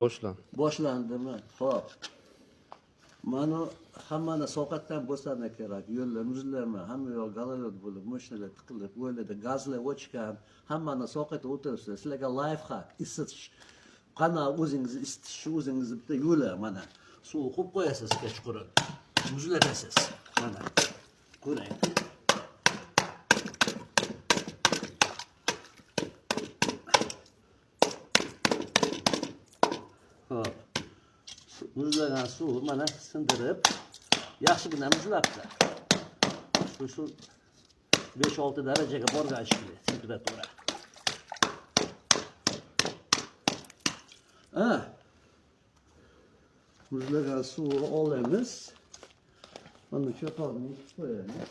Boshlan. Boshlandimi? Xo'p. Mana hammani sovqatdan bo'lsana kerak. Yo'llar muzlarmi? Hamma yoq galovod bo'lib, mashinalar tiqilib, o'yladi, gazlar o'chgan. Hammani sovqatda o'tiribsiz. Sizlarga life hack, isitish. Qana o'zingizni isitish, o'zingizni bitta yo'li mana. Suv qo'yib qo'yasiz kechqurun. Muzlatasiz. Mana. Ko'ring. Hop. Muzlagan suv mana sindirib, yaxshigina muzlabdi. Shu 5-6 darajaga borgan shekilli temperatura. Muzlagan suvni olamiz. Mana cho'qolni qo'yamiz.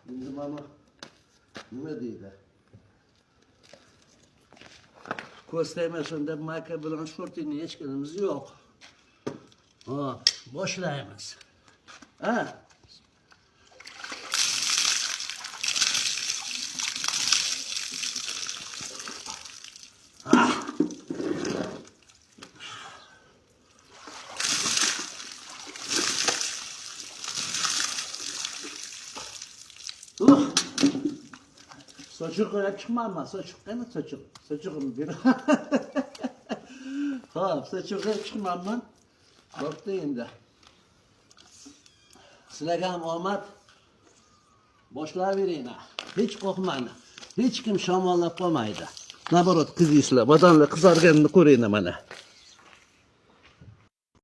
Endi mana nima deydi? Ko'rsatmasunda maka bilan shortingni hechkinimiz yo'q. Hop, boshlaymiz. Sochiq qo'yib chiqmayman, sochiq qani sochiq? Sochiqimni ber. Xo'p, sochiq qo'yib chiqmayman. Bo'pti endi. Sizlarga ham omad. Boshlayveringlar. Hech qo'rqmanglar. Hech kim shamollab qolmaydi. Naborot qizingizlar, badonlar qizarganini ko'ringlar mana.